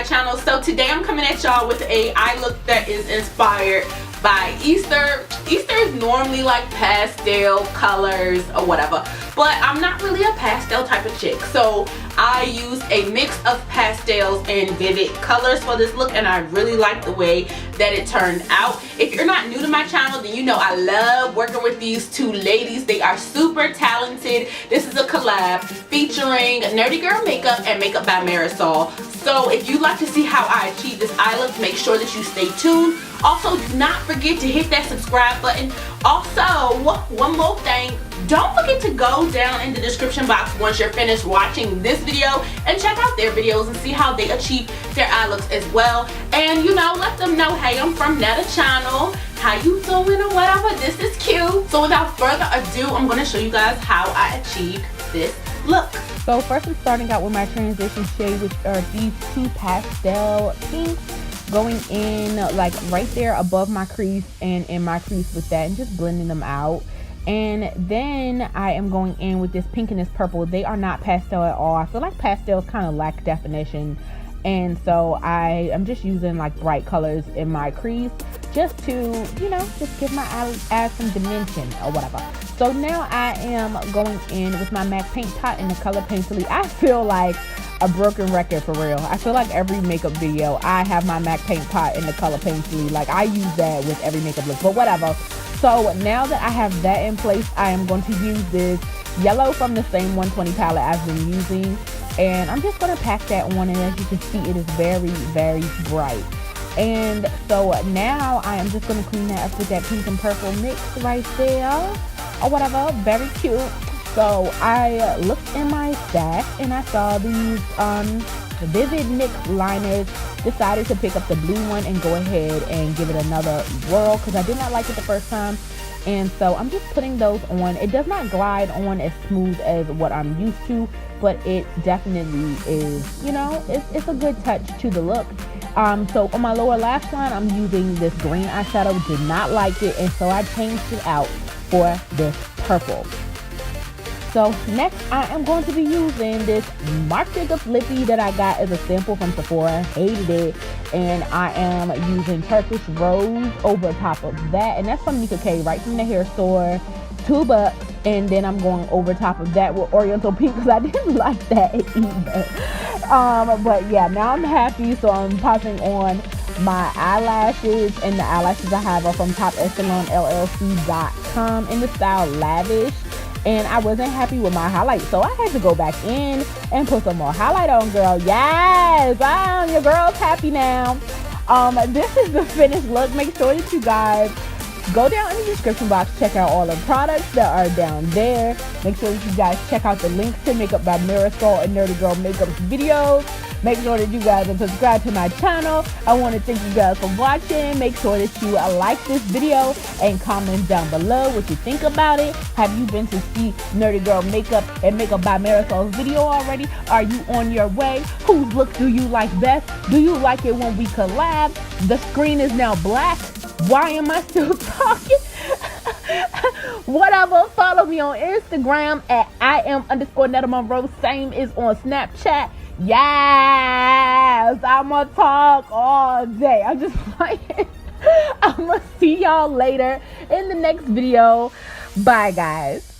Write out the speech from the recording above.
channel. So today I'm coming at y'all with a eye look that is inspired by Easter. Easter is normally like pastel colors or whatever, but I'm not really a pastel type of chick, so I used a mix of pastels and vivid colors for this look, and I really like the way that it turned out. If you're not new to my channel, then you know I love working with these two ladies. They are super talented. This is a collab featuring Nerdy Girl Makeup and Makeup by Marisol. So if you'd like to see how I achieve this eye look, make sure that you stay tuned. Also, do not forget to hit that subscribe button. Also, one more thing, don't forget to go down in the description box once you're finished watching this video and check out their videos and see how they achieve their eye looks as well. And you know, let them know, hey, I'm from Netta channel, how you doing or whatever, this is cute. So without further ado, I'm going to show you guys how I achieved this look. So first I'm starting out with my transition shade, which are these two pastel pinks, going in like right there above my crease and in my crease with that, and just blending them out. And then I am going in with this pink and this purple. They are not pastel at all. I feel like pastels kind of lack definition, and so I am just using like bright colors in my crease just to, you know, just give my eye some dimension or whatever. So now I am going in with my MAC paint pot in the color Painterly. I feel like a broken record for real. I feel like every makeup video I have my MAC paint pot in the color Painterly. Like I use that with every makeup look, but whatever. So now that I have that in place, I am going to use this yellow from the same 120 palette I've been using, and I'm just going to pack that on, and as you can see, it is very, very bright. And so now I am just going to clean that up with that pink and purple mix right there or whatever. Very cute. So I looked in my stash and I saw these vivid NYX liners. Decided to pick up the blue one and go ahead and give it another whirl because I did not like it the first time. And so I'm just putting those on. It does not glide on as smooth as what I'm used to, but it definitely is, you know, it's a good touch to the look. So on my lower lash line, I'm using this green eyeshadow. Did not like it, and so I changed it out for this purple. So next I am going to be using this Marc Jacobs lippy that I got as a sample from Sephora. Hated it. And I am using Turkish Rose over top of that. And that's from Nicka right from the hair store. $2. And then I'm going over top of that with Oriental Pink because I didn't like that either. But yeah, now I'm happy. So I'm popping on my eyelashes, and the eyelashes I have are from Echelon in the style Lavish. And I wasn't happy with my highlight, so I had to go back in and put some more highlight on, girl. Yes, your girl's happy now. This is the finished look. Make sure that you guys go down in the description box, check out all the products that are down there. Make sure that you guys check out the links to Makeup by Marisol and Nerdy Girl Makeup's videos. Make sure that you guys are subscribed to my channel. I want to thank you guys for watching. Make sure that you like this video and comment down below what you think about it. Have you been to see Nerdy Girl Makeup and Makeup by Marisol's video already? Are you on your way? Whose look do you like best? Do you like it when we collab? The screen is now black. Why am I still talking? Whatever. Follow me on Instagram at iam_nettamonroe. Same is on Snapchat. Yes, I'ma talk all day. I'm just playing. I'ma see y'all later in the next video. Bye, guys.